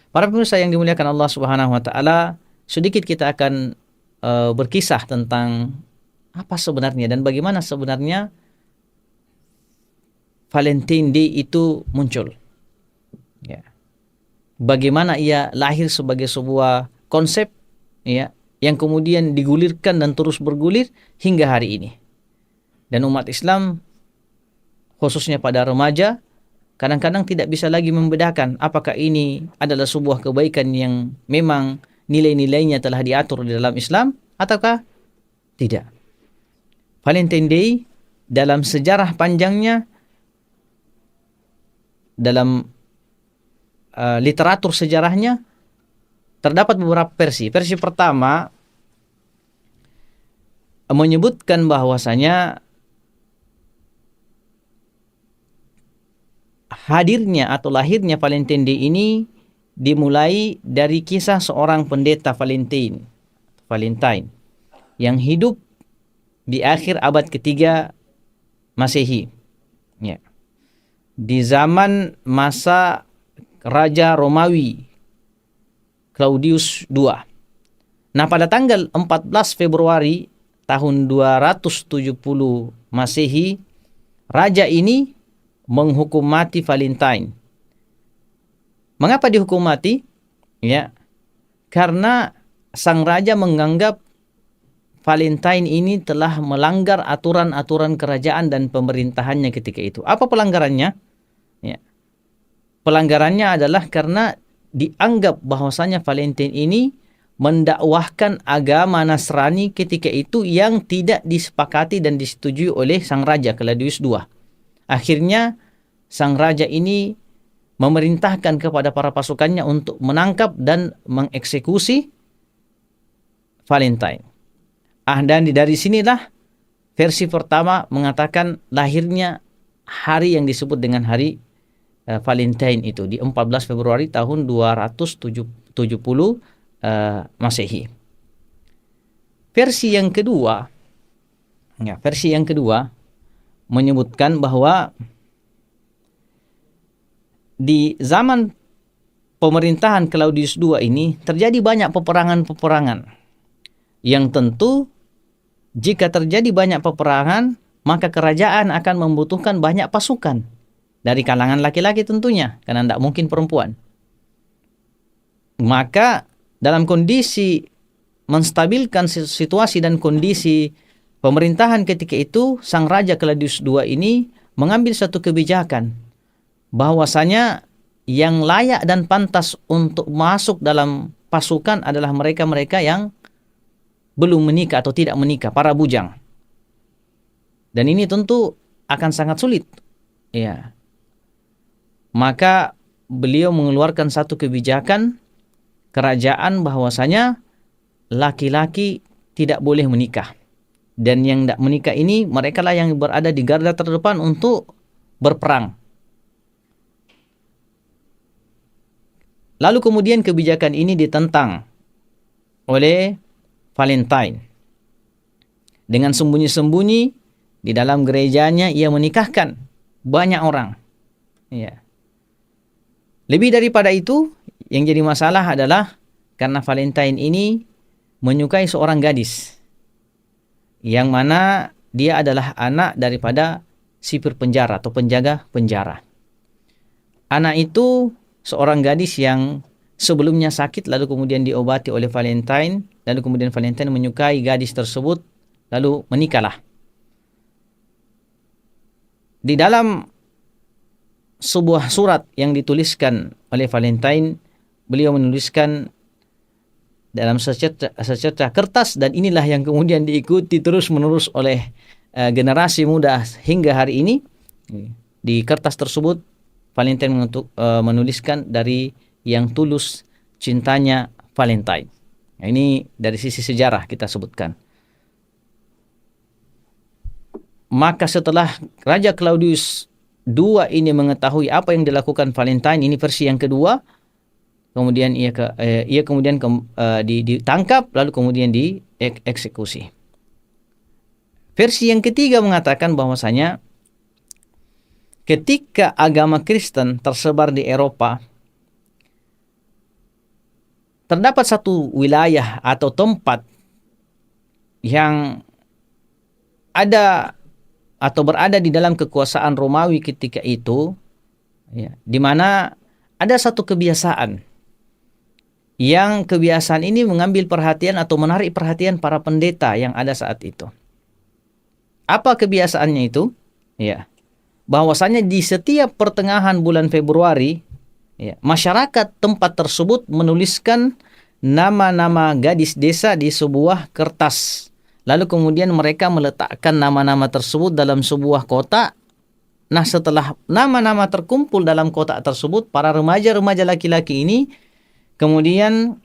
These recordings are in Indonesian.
Para pemirsa yang dimuliakan Allah Subhanahu wa taala, sedikit kita akan berkisah tentang apa sebenarnya dan bagaimana sebenarnya Valentine Day itu muncul. Ya. Bagaimana ia lahir sebagai sebuah konsep, ya, yang kemudian digulirkan dan terus bergulir hingga hari ini. Dan umat Islam khususnya pada remaja kadang-kadang tidak bisa lagi membedakan apakah ini adalah sebuah kebaikan yang memang nilai-nilainya telah diatur di dalam Islam ataukah tidak. Valentine Day dalam sejarah panjangnya, dalam literatur sejarahnya terdapat beberapa versi. Versi pertama menyebutkan bahwasanya hadirnya atau lahirnya Valentine Day ini dimulai dari kisah seorang pendeta Valentine yang hidup di akhir abad ketiga Masehi. Ya. Di zaman masa Raja Romawi Claudius II. Nah, pada tanggal 14 Februari tahun 270 Masehi, raja ini menghukum mati Valentine. Mengapa dihukum mati? Ya, karena sang raja menganggap Valentine ini telah melanggar aturan-aturan kerajaan dan pemerintahannya ketika itu. Apa pelanggarannya? Ya. Pelanggarannya adalah karena dianggap bahwasanya Valentine ini mendakwahkan agama Nasrani ketika itu yang tidak disepakati dan disetujui oleh sang raja Claudius II. Akhirnya sang raja ini memerintahkan kepada para pasukannya untuk menangkap dan mengeksekusi Valentine. Dan dari sinilah versi pertama mengatakan lahirnya hari yang disebut dengan hari Valentine itu di 14 Februari tahun 270 Masehi. Versi yang kedua menyebutkan bahwa di zaman pemerintahan Claudius II ini terjadi banyak peperangan-peperangan yang tentu jika terjadi banyak peperangan maka kerajaan akan membutuhkan banyak pasukan dari kalangan laki-laki tentunya, karena tidak mungkin perempuan. Maka dalam kondisi menstabilkan situasi dan kondisi pemerintahan ketika itu, sang Raja Claudius II ini mengambil satu kebijakan bahwasanya yang layak dan pantas untuk masuk dalam pasukan adalah mereka-mereka yang belum menikah atau tidak menikah, para bujang. Dan ini tentu akan sangat sulit. Ya. Maka beliau mengeluarkan satu kebijakan kerajaan bahwasanya laki-laki tidak boleh menikah. Dan yang tidak menikah ini mereka lah yang berada di garda terdepan untuk berperang. Lalu kemudian kebijakan ini ditentang oleh Valentine. Dengan sembunyi-sembunyi di dalam gerejanya ia menikahkan banyak orang. Ya. Lebih daripada itu, yang jadi masalah adalah karena Valentine ini menyukai seorang gadis yang mana dia adalah anak daripada sipir penjara atau penjaga penjara. Anak itu seorang gadis yang sebelumnya sakit lalu kemudian diobati oleh Valentine, lalu kemudian Valentine menyukai gadis tersebut lalu menikahlah. Di dalam sebuah surat yang dituliskan oleh Valentine, beliau menuliskan dalam secercah kertas, dan inilah yang kemudian diikuti terus-menerus oleh generasi muda hingga hari ini. Di kertas tersebut Valentine menuliskan dari yang tulus cintanya Valentine. Nah, ini dari sisi sejarah kita sebutkan. Maka setelah Raja Claudius II ini mengetahui apa yang dilakukan Valentine, ini versi yang kedua, kemudian ia ditangkap lalu kemudian dieksekusi. Versi yang ketiga mengatakan bahwasanya ketika agama Kristen tersebar di Eropa, terdapat satu wilayah atau tempat yang ada atau berada di dalam kekuasaan Romawi ketika itu, ya, di mana ada satu kebiasaan yang kebiasaan ini mengambil perhatian atau menarik perhatian para pendeta yang ada saat itu. Apa kebiasaannya itu? Ya, bahwasanya di setiap pertengahan bulan Februari, ya, masyarakat tempat tersebut menuliskan nama-nama gadis desa di sebuah kertas. Lalu kemudian mereka meletakkan nama-nama tersebut dalam sebuah kotak. Nah, setelah nama-nama terkumpul dalam kotak tersebut, para remaja-remaja laki-laki ini kemudian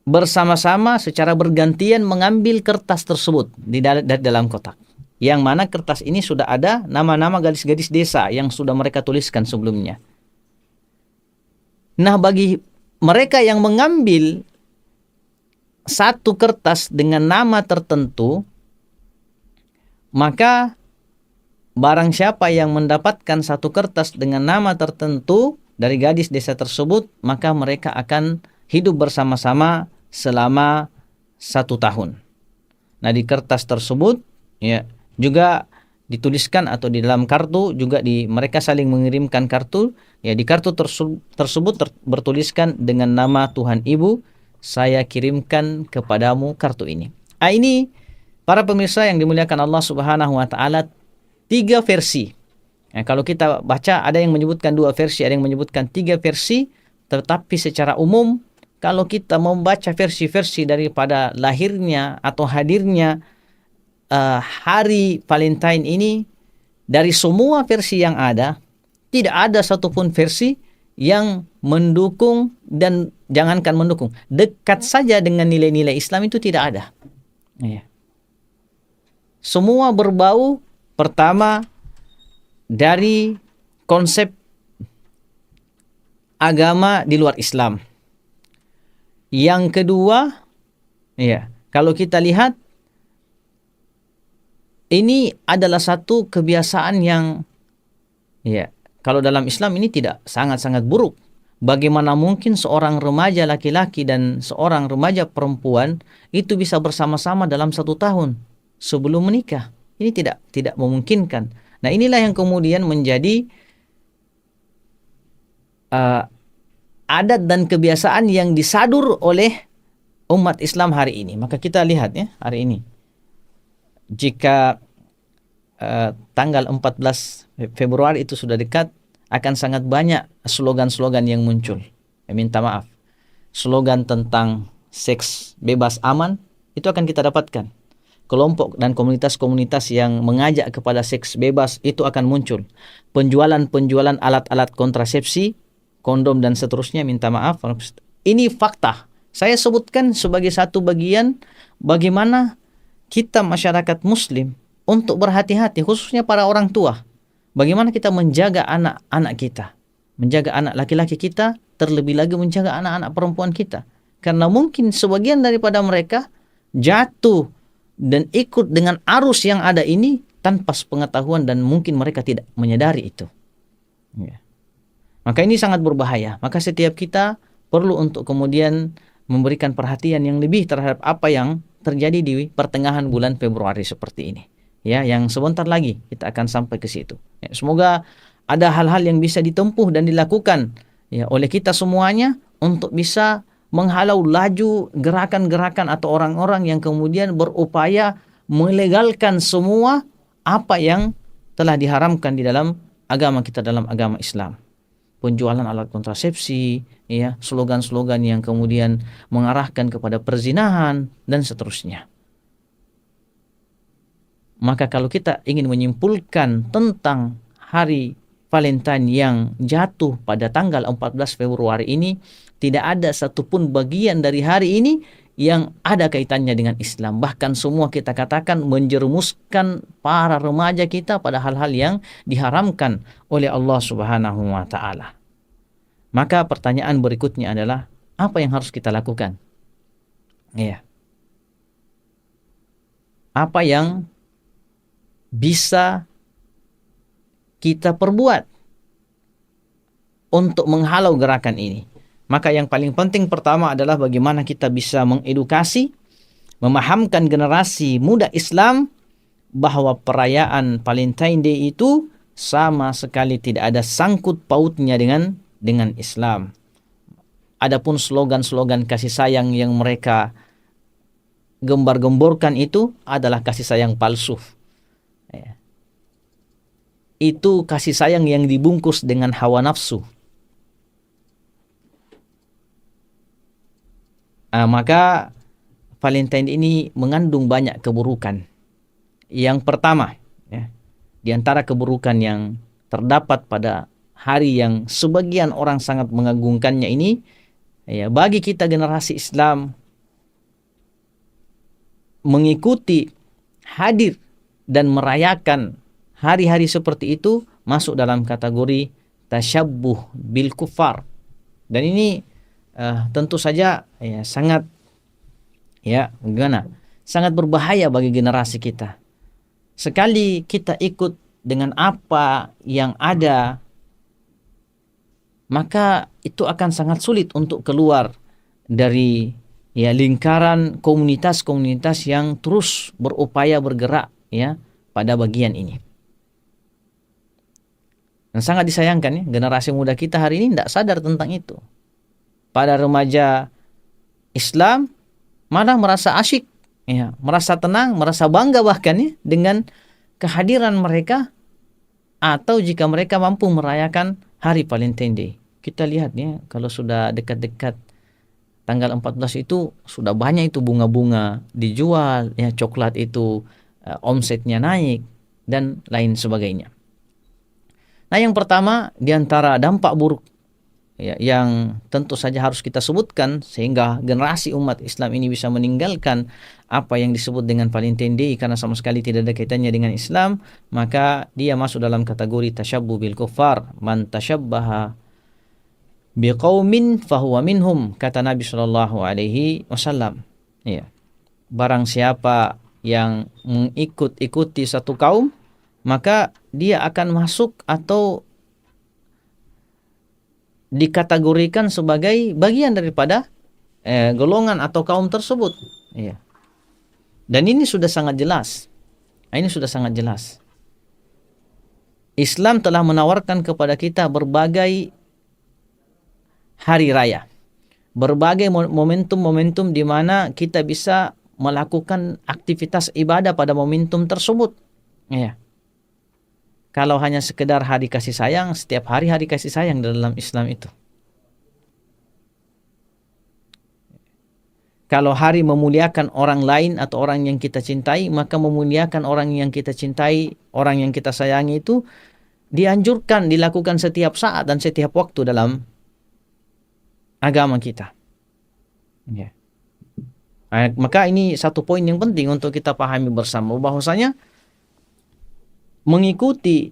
bersama-sama secara bergantian mengambil kertas tersebut dari dalam kotak. Yang mana kertas ini sudah ada nama-nama gadis-gadis desa yang sudah mereka tuliskan sebelumnya. Nah, bagi mereka yang mengambil satu kertas dengan nama tertentu, maka barang siapa yang mendapatkan satu kertas dengan nama tertentu dari gadis desa tersebut, maka mereka akan hidup bersama-sama selama 1 tahun. Nah, di kertas tersebut, ya, juga dituliskan atau di dalam kartu juga mereka saling mengirimkan kartu, ya, di kartu tersebut bertuliskan dengan nama Tuhan Ibu, saya kirimkan kepadamu kartu ini. Ini para pemirsa yang dimuliakan Allah Subhanahu wa taala, 3 versi. Nah, kalau kita baca ada yang menyebutkan 2 versi, ada yang menyebutkan 3 versi, tetapi secara umum kalau kita membaca versi-versi daripada lahirnya atau hadirnya hari Valentine ini, dari semua versi yang ada, tidak ada satupun versi yang mendukung, dan jangankan mendukung, dekat saja dengan nilai-nilai Islam itu tidak ada. Ya. Semua berbau pertama dari konsep agama di luar Islam. Yang kedua, ya, kalau kita lihat, ini adalah satu kebiasaan yang, ya, kalau dalam Islam ini tidak sangat-sangat buruk. Bagaimana mungkin seorang remaja laki-laki dan seorang remaja perempuan itu bisa bersama-sama dalam 1 tahun sebelum menikah? Ini tidak memungkinkan. Nah, inilah yang kemudian menjadi adat dan kebiasaan yang disadur oleh umat Islam hari ini. Maka kita lihat, ya, hari ini, jika tanggal 14 Februari itu sudah dekat, akan sangat banyak slogan-slogan yang muncul. Minta maaf, slogan tentang seks bebas aman itu akan kita dapatkan. Kelompok dan komunitas-komunitas yang mengajak kepada seks bebas itu akan muncul. Penjualan alat-alat kontrasepsi, kondom dan seterusnya, minta maaf. Ini fakta. Saya sebutkan sebagai satu bagian bagaimana kita masyarakat muslim untuk berhati-hati, khususnya para orang tua. Bagaimana kita menjaga anak-anak kita, menjaga anak laki-laki kita, terlebih lagi menjaga anak-anak perempuan kita. Karena mungkin sebagian daripada mereka jatuh dan ikut dengan arus yang ada ini tanpa sepengetahuan, dan mungkin mereka tidak menyadari itu. Ya. Maka ini sangat berbahaya. Maka setiap kita perlu untuk kemudian memberikan perhatian yang lebih terhadap apa yang terjadi di pertengahan bulan Februari seperti ini. Ya, yang sebentar lagi kita akan sampai ke situ. Ya, semoga ada hal-hal yang bisa ditempuh dan dilakukan, ya, oleh kita semuanya untuk bisa menghalau laju gerakan-gerakan atau orang-orang yang kemudian berupaya melegalkan semua apa yang telah diharamkan di dalam agama kita, dalam agama Islam. Penjualan alat kontrasepsi, ya, slogan-slogan yang kemudian mengarahkan kepada perzinahan dan seterusnya. Maka kalau kita ingin menyimpulkan tentang hari Valentine yang jatuh pada tanggal 14 Februari ini, tidak ada satupun bagian dari hari ini yang ada kaitannya dengan Islam. Bahkan semua kita katakan menjerumuskan para remaja kita pada hal-hal yang diharamkan oleh Allah Subhanahu wa taala. Maka pertanyaan berikutnya adalah, apa yang harus kita lakukan? Ya. Apa yang bisa kita perbuat untuk menghalau gerakan ini? Maka yang paling penting pertama adalah bagaimana kita bisa mengedukasi, memahamkan generasi muda Islam bahwa perayaan Valentine Day itu sama sekali tidak ada sangkut pautnya dengan Islam. Adapun slogan-slogan kasih sayang yang mereka gembar-gemborkan itu adalah kasih sayang palsu. Ya. Itu kasih sayang yang dibungkus dengan hawa nafsu. Maka Valentine ini mengandung banyak keburukan. Yang pertama, ya, di antara keburukan yang terdapat pada hari yang sebagian orang sangat mengagungkannya ini, ya, bagi kita generasi Islam mengikuti, hadir dan merayakan hari-hari seperti itu masuk dalam kategori tasyabbuh bil kufar. Dan ini tentu saja ya sangat sangat berbahaya bagi generasi kita. Sekali kita ikut dengan apa yang ada, maka itu akan sangat sulit untuk keluar dari lingkaran komunitas-komunitas yang terus berupaya bergerak pada bagian ini. Dan sangat disayangkan generasi muda kita hari ini tidak sadar tentang itu. Pada remaja Islam malah merasa asyik, merasa tenang, merasa bangga bahkan dengan kehadiran mereka, atau jika mereka mampu merayakan hari Valentine Day. Kita lihat kalau sudah dekat-dekat tanggal 14 itu sudah banyak itu bunga-bunga dijual, coklat itu omsetnya naik dan lain sebagainya. Nah, yang pertama di antara dampak buruk yang tentu saja harus kita sebutkan sehingga generasi umat Islam ini bisa meninggalkan apa yang disebut dengan Valentine Day karena sama sekali tidak ada kaitannya dengan Islam, maka dia masuk dalam kategori tasyabbuh bil kuffar. Man tasyabbaha biqaumin fahuwa minhum, kata Nabi sallallahu alaihi wasallam. Barang siapa yang mengikuti satu kaum, maka dia akan masuk atau dikategorikan sebagai bagian daripada golongan atau kaum tersebut. Dan ini sudah sangat jelas. Islam telah menawarkan kepada kita berbagai hari raya, berbagai momentum-momentum di mana kita bisa melakukan aktivitas ibadah pada momentum tersebut. Kalau hanya sekedar hari kasih sayang, setiap hari hari kasih sayang dalam Islam itu. Kalau hari memuliakan orang lain atau orang yang kita cintai, maka memuliakan orang yang kita cintai, orang yang kita sayangi itu dianjurkan dilakukan setiap saat dan setiap waktu dalam agama kita. Maka ini satu poin yang penting untuk kita pahami bersama, bahwasanya mengikuti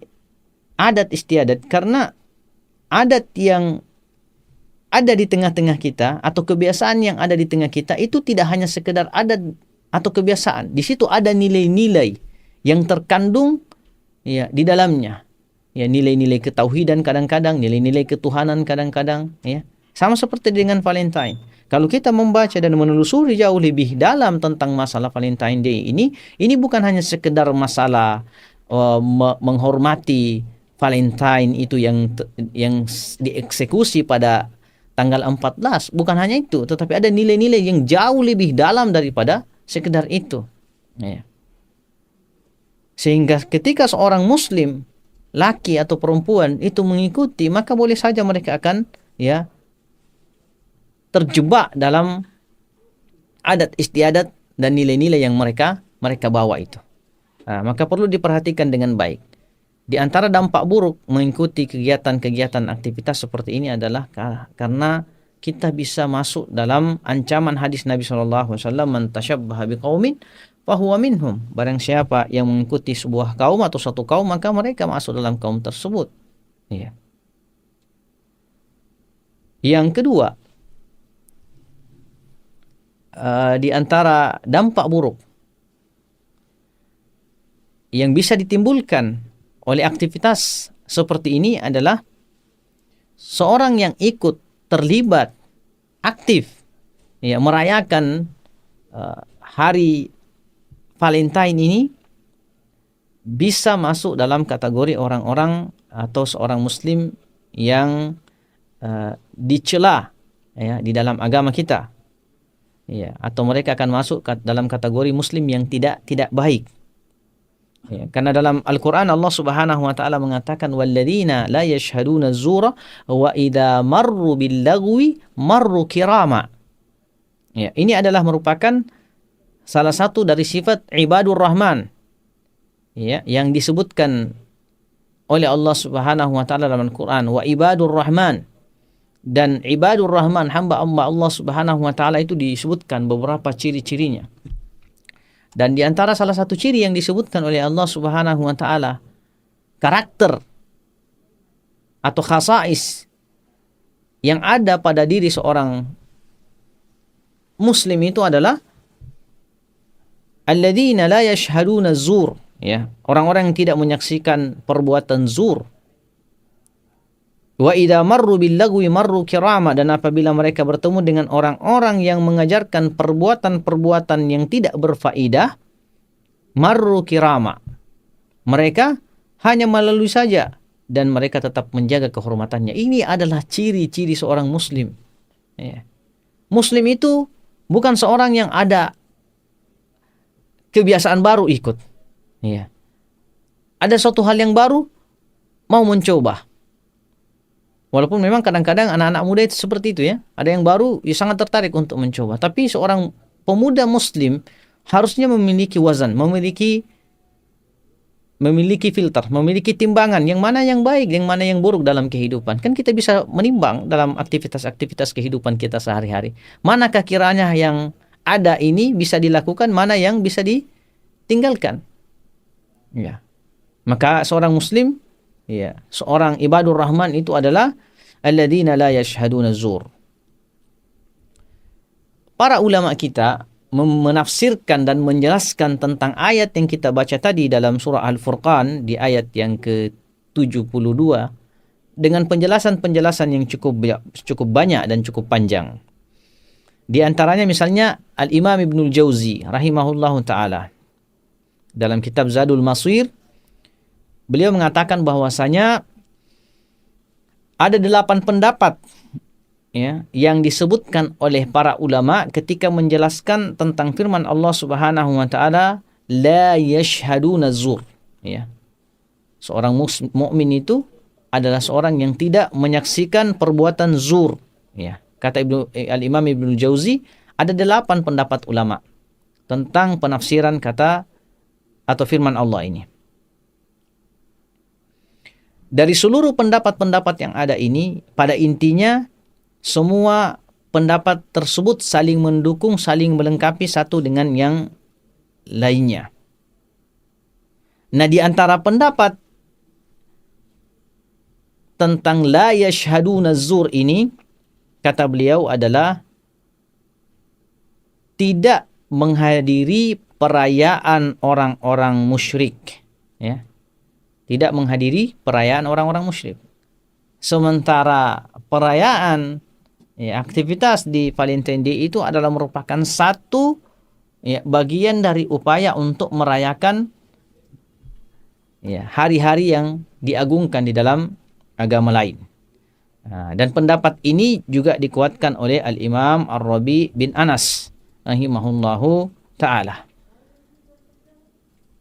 adat istiadat, karena adat yang ada di tengah-tengah kita atau kebiasaan yang ada di tengah kita itu tidak hanya sekedar adat atau kebiasaan. Di situ ada nilai-nilai yang terkandung di dalamnya. Nilai-nilai ketauhidan kadang-kadang, nilai-nilai ketuhanan kadang-kadang, Sama seperti dengan Valentine. Kalau kita membaca dan menelusuri jauh lebih dalam tentang masalah Valentine Day ini bukan hanya sekedar masalah menghormati Valentine itu yang dieksekusi pada tanggal 14. Bukan hanya itu, tetapi ada nilai-nilai yang jauh lebih dalam daripada sekedar itu. Sehingga ketika seorang muslim, laki atau perempuan itu mengikuti, maka boleh saja mereka akan terjebak dalam adat istiadat dan nilai-nilai yang mereka bawa itu. Maka perlu diperhatikan dengan baik. Di antara dampak buruk mengikuti kegiatan-kegiatan aktivitas seperti ini adalah karena kita bisa masuk dalam ancaman hadis Nabi SAW, man tasyabbaha biqaumin fahuwa minhum. Barang siapa yang mengikuti sebuah kaum atau satu kaum, maka mereka masuk dalam kaum tersebut. Yang kedua, di antara dampak buruk yang bisa ditimbulkan oleh aktivitas seperti ini adalah seorang yang ikut terlibat aktif ya merayakan hari Valentine ini bisa masuk dalam kategori orang-orang atau seorang muslim yang dicela ya di dalam agama kita. Ya, atau mereka akan masuk dalam kategori muslim yang tidak baik. Ya, karena dalam Al-Qur'an Allah Subhanahu wa taala mengatakan walladzina la yashhaduna az-zura wa idza marru bil lagwi marru kirama. Ya, ini adalah merupakan salah satu dari sifat ibadur rahman ya yang disebutkan oleh Allah Subhanahu wa taala dalam Al-Qur'an, wa ibadur rahman. Dan ibadur rahman, hamba Allah Subhanahu wa taala itu disebutkan beberapa ciri-cirinya. Dan di antara salah satu ciri yang disebutkan oleh Allah Subhanahu wa taala, karakter atau khasais yang ada pada diri seorang muslim itu adalah alladzina la yashhaduna zur, ya, orang-orang yang tidak menyaksikan perbuatan zur. Wa idza marru bil lagwi marru kirama, dan apabila mereka bertemu dengan orang-orang yang mengajarkan perbuatan-perbuatan yang tidak berfaedah, marru kirama, mereka hanya melalui saja dan mereka tetap menjaga kehormatannya. Ini adalah ciri-ciri seorang muslim. Ya. Muslim itu bukan seorang yang ada kebiasaan baru ikut. Ya. Ada suatu hal yang baru mau mencoba. Walaupun memang kadang-kadang anak-anak muda itu seperti itu ya. Ada yang baru ya sangat tertarik untuk mencoba. Tapi seorang pemuda muslim harusnya memiliki wazan, memiliki filter, memiliki timbangan yang mana yang baik, yang mana yang buruk dalam kehidupan. Kan kita bisa menimbang dalam aktivitas-aktivitas kehidupan kita sehari-hari. Manakah kiranya yang ada ini bisa dilakukan, mana yang bisa ditinggalkan. Ya. Maka seorang muslim, ya, seorang ibadur rahman itu adalah alladzina la yashhaduna zur. Para ulama kita menafsirkan dan menjelaskan tentang ayat yang kita baca tadi dalam surah Al-Furqan di ayat yang ke-72 dengan penjelasan-penjelasan yang cukup banyak dan cukup panjang. Di antaranya misalnya Al-Imam Ibnul Jauzi rahimahullahu taala dalam kitab Zadul Masir, beliau mengatakan bahwasanya ada 8 pendapat ya yang disebutkan oleh para ulama ketika menjelaskan tentang firman Allah Subhanahu wa taala la yashhaduna zur, ya. Seorang mukmin itu adalah seorang yang tidak menyaksikan perbuatan zur, ya. Kata Al-Imam Ibnu Jauzi, ada 8 pendapat ulama tentang penafsiran kata atau firman Allah ini. Dari seluruh pendapat-pendapat yang ada ini, pada intinya semua pendapat tersebut saling mendukung, saling melengkapi satu dengan yang lainnya. Nah, di antara pendapat tentang la yashhaduna zur ini, kata beliau adalah tidak menghadiri perayaan orang-orang musyrik, ya. Tidak menghadiri perayaan orang-orang musyrik. Sementara perayaan ya, aktivitas di Valentine Day itu adalah merupakan satu ya, bagian dari upaya untuk merayakan ya, hari-hari yang diagungkan di dalam agama lain. Nah, dan pendapat ini juga dikuatkan oleh Al-Imam Ar-Rabi bin Anas rahimahullahu ta'ala.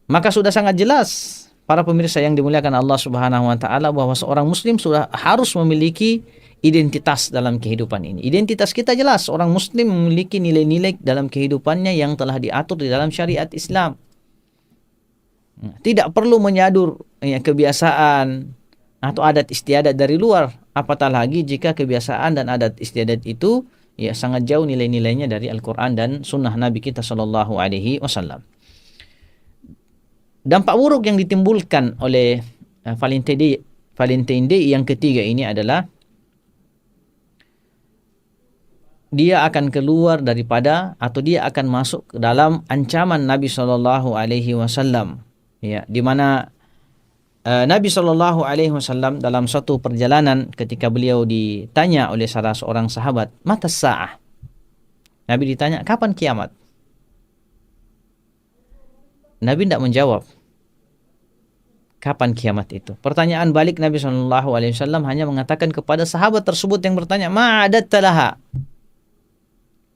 Maka sudah sangat jelas para pemirsa yang dimuliakan Allah Subhanahu wa taala bahwa seorang muslim sudah harus memiliki identitas dalam kehidupan ini. Identitas kita jelas, orang muslim memiliki nilai-nilai dalam kehidupannya yang telah diatur di dalam syariat Islam. Tidak perlu menyadur ya, kebiasaan atau adat istiadat dari luar, apatah lagi jika kebiasaan dan adat istiadat itu ya sangat jauh nilai-nilainya dari Al-Qur'an dan sunnah Nabi kita sallallahu alaihi wasallam. Dampak buruk yang ditimbulkan oleh Valentine Day yang ketiga ini adalah dia akan keluar daripada atau dia akan masuk ke dalam ancaman Nabi Shallallahu Alaihi Wasallam, ya, di mana Nabi Shallallahu Alaihi Wasallam dalam suatu perjalanan ketika beliau ditanya oleh salah seorang sahabat, mata sa'ah. Nabi ditanya, kapan kiamat? Nabi tidak menjawab kapan kiamat itu. Pertanyaan balik Nabi Shallallahu Alaihi Wasallam hanya mengatakan kepada sahabat tersebut yang bertanya, ma'adatta laha.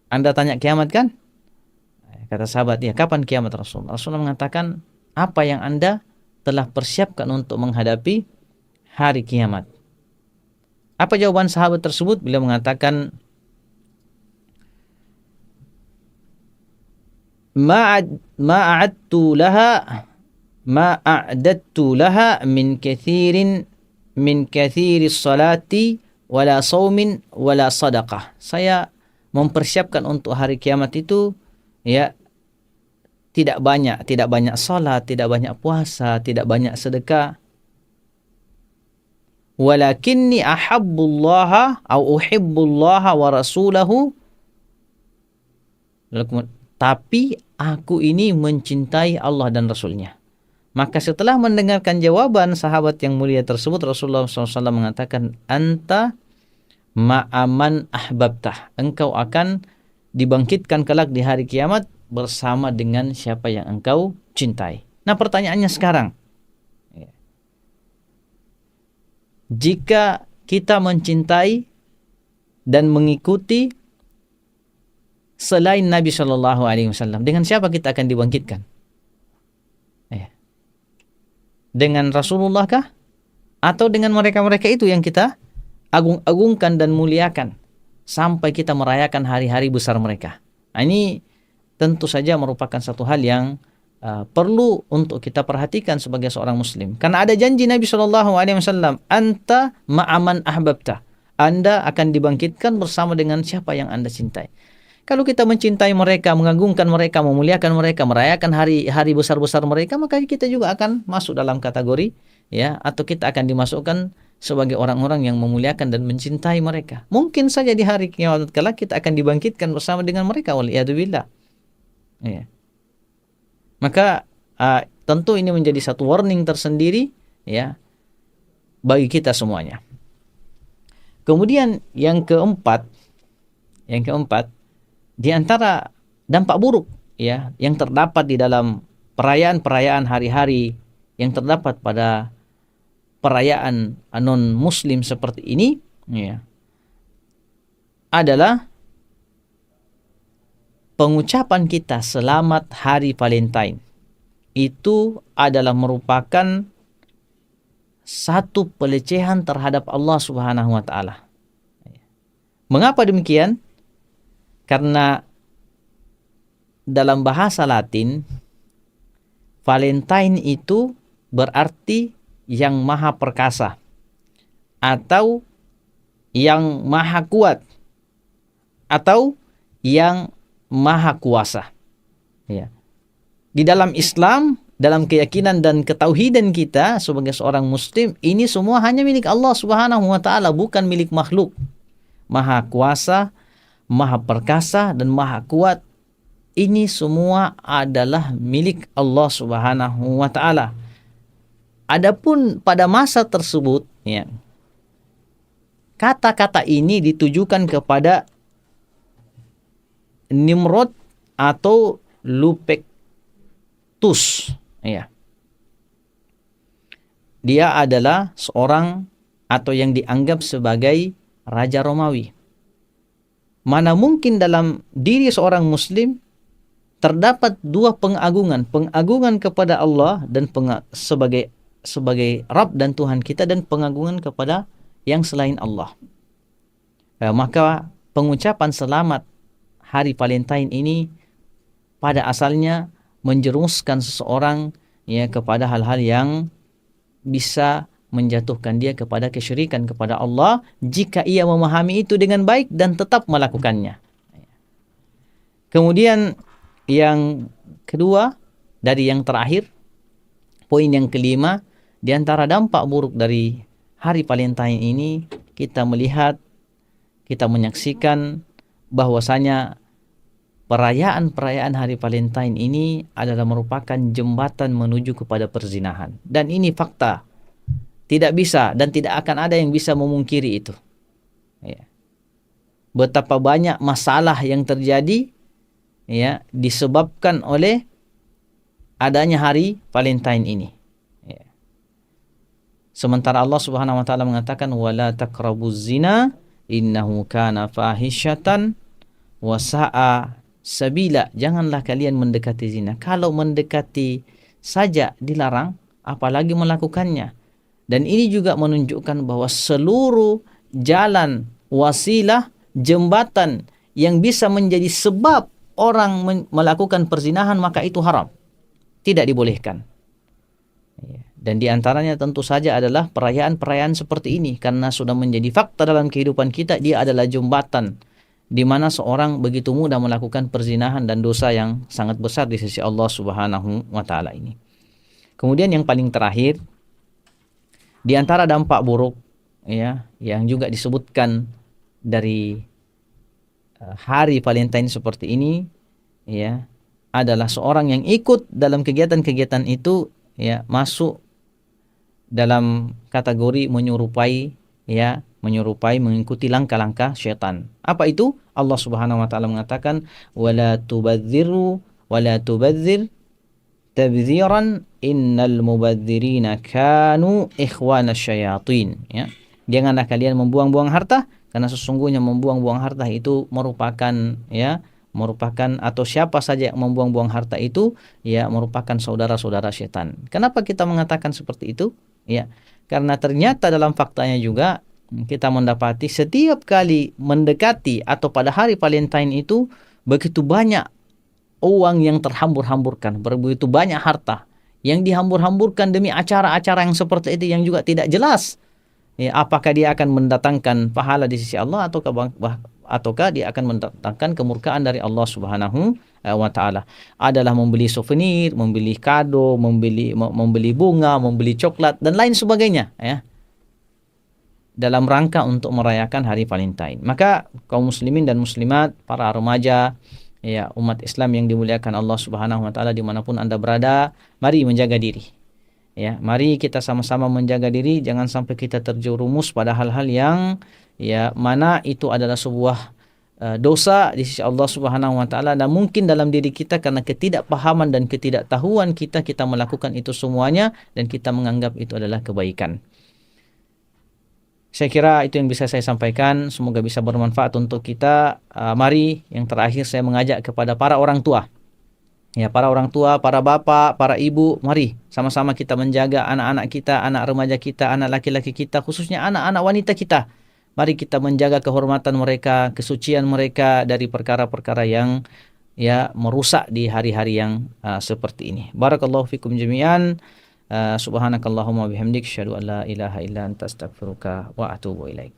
Anda tanya kiamat kan? Kata sahabat, ya, kapan kiamat Rasulullah? Rasulullah mengatakan, apa yang Anda telah persiapkan untuk menghadapi hari kiamat? Apa jawaban sahabat tersebut? Beliau mengatakan, ma'adtu laha ma a'dattu laha min kathiri salati wala saumin wala sadaqah. Saya mempersiapkan untuk hari kiamat itu, ya, tidak banyak salat, tidak banyak puasa, tidak banyak sedekah. Walakinni ahabbullaha au uhibbullaha wa rasulahu, tapi aku ini mencintai Allah dan Rasulnya. Maka setelah mendengarkan jawaban sahabat yang mulia tersebut, Rasulullah SAW mengatakan, anta ma'aman ahbabtah. Engkau akan dibangkitkan kelak di hari kiamat bersama dengan siapa yang engkau cintai. Nah, pertanyaannya sekarang, jika kita mencintai dan mengikuti selain Nabi Shallallahu Alaihi Wasallam, dengan siapa kita akan dibangkitkan? Dengan Rasulullah kah? Atau dengan mereka-mereka itu yang kita agung-agungkan dan muliakan sampai kita merayakan hari-hari besar mereka? Nah, ini tentu saja merupakan satu hal yang perlu untuk kita perhatikan sebagai seorang muslim. Karena ada janji Nabi SAW, anta ma'aman ahbabta. Anda akan dibangkitkan bersama dengan siapa yang Anda cintai. Kalau kita mencintai mereka, mengagungkan mereka, memuliakan mereka, merayakan hari-hari besar-besar mereka, maka kita juga akan masuk dalam kategori, ya, atau kita akan dimasukkan sebagai orang-orang yang memuliakan dan mencintai mereka. Mungkin saja di hari kiamat kelak kita akan dibangkitkan bersama dengan mereka, waliyadzubillah. Ya. Maka tentu ini menjadi satu warning tersendiri, ya, bagi kita semuanya. Kemudian yang keempat, di antara dampak buruk, ya, yang terdapat di dalam perayaan-perayaan hari-hari yang terdapat pada perayaan non muslim seperti ini, ya, adalah pengucapan kita selamat hari Valentine. Itu adalah merupakan satu pelecehan terhadap Allah Subhanahu wa taala. Mengapa demikian? Karena dalam bahasa Latin, Valentine itu berarti yang maha perkasa atau yang maha kuat atau yang maha kuasa. Ya. Di dalam Islam, dalam keyakinan dan ketauhidan kita sebagai seorang muslim, ini semua hanya milik Allah Subhanahu wa taala, bukan milik makhluk. Maha kuasa, maha perkasa dan maha kuat, ini semua adalah milik Allah Subhanahu wa taala. Adapun pada masa tersebut, ya, kata-kata ini ditujukan kepada Nimrod atau Lupectus, ya. Dia adalah seorang atau yang dianggap sebagai raja Romawi. Mana mungkin dalam diri seorang muslim terdapat dua pengagungan kepada Allah dan sebagai Rabb dan Tuhan kita, dan pengagungan kepada yang selain Allah. Maka pengucapan selamat hari Valentine ini pada asalnya menjerumuskan seseorang, ya, kepada hal-hal yang bisa menjatuhkan dia kepada kesyirikan kepada Allah jika ia memahami itu dengan baik dan tetap melakukannya. Kemudian yang kedua, dari yang terakhir, poin yang kelima, di antara dampak buruk dari hari Valentine ini, kita melihat, kita menyaksikan bahwasanya perayaan-perayaan hari Valentine ini adalah merupakan jembatan menuju kepada perzinahan. Dan ini fakta Tidak bisa dan tidak akan ada yang bisa memungkiri itu. Ya. Betapa banyak masalah yang terjadi ya disebabkan oleh adanya hari Valentine ini. Ya. Sementara Allah Subhanahu wa taala mengatakan wala taqrabuz zina innahu kana fahisyatan wa sa'a sabila. Janganlah kalian mendekati zina. Kalau mendekati saja dilarang, apalagi melakukannya. Dan ini juga menunjukkan bahwa seluruh jalan, wasilah, jembatan yang bisa menjadi sebab orang melakukan perzinahan, maka itu haram. Tidak dibolehkan. Dan diantaranya tentu saja adalah perayaan-perayaan seperti ini. Karena sudah menjadi fakta dalam kehidupan kita, dia adalah jembatan di mana seorang begitu mudah melakukan perzinahan dan dosa yang sangat besar di sisi Allah Subhanahu wa taala ini. Kemudian yang paling terakhir, di antara dampak buruk ya yang juga disebutkan dari hari Valentine seperti ini ya adalah seorang yang ikut dalam kegiatan-kegiatan itu ya masuk dalam kategori menyerupai mengikuti langkah-langkah syaitan. Apa itu? Allah Subhanahu wa taala mengatakan wala tubadzir tabdziran innal mubadzirina kanu ikhwana syayatin ya. Janganlah kalian membuang-buang harta karena sesungguhnya membuang-buang harta itu merupakan atau siapa saja yang membuang-buang harta itu ya merupakan saudara-saudara setan. Kenapa kita mengatakan seperti itu? Ya, karena ternyata dalam faktanya juga kita mendapati setiap kali mendekati atau pada hari Valentine itu begitu banyak uang yang terhambur-hamburkan, begitu banyak harta yang dihambur-hamburkan demi acara-acara yang seperti itu yang juga tidak jelas. Ya, apakah dia akan mendatangkan pahala di sisi Allah ataukah dia akan mendatangkan kemurkaan dari Allah Subhanahu wa taala. Adalah membeli souvenir, membeli kado, membeli bunga, membeli coklat dan lain sebagainya ya. Dalam rangka untuk merayakan hari Valentine. Maka kaum muslimin dan muslimat, para remaja ya umat Islam yang dimuliakan Allah Subhanahu wa taala dimanapun Anda berada, mari menjaga diri. Ya, mari kita sama-sama menjaga diri, jangan sampai kita terjerumus pada hal-hal yang ya mana itu adalah sebuah dosa di sisi Allah Subhanahu wa taala dan mungkin dalam diri kita karena ketidakpahaman dan ketidaktahuan kita melakukan itu semuanya dan kita menganggap itu adalah kebaikan. Saya kira itu yang bisa saya sampaikan, semoga bisa bermanfaat untuk kita. Mari yang terakhir saya mengajak kepada para orang tua. Ya, para orang tua, para bapak, para ibu, mari sama-sama kita menjaga anak-anak kita, anak remaja kita, anak laki-laki kita, khususnya anak-anak wanita kita. Mari kita menjaga kehormatan mereka, kesucian mereka dari perkara-perkara yang ya merusak di hari-hari yang seperti ini. Barakallahu fikum jami'an. Subhanakallahumma bihamdik, asyhadu an la ilaha illa anta astaghfiruka wa atubu ilaik.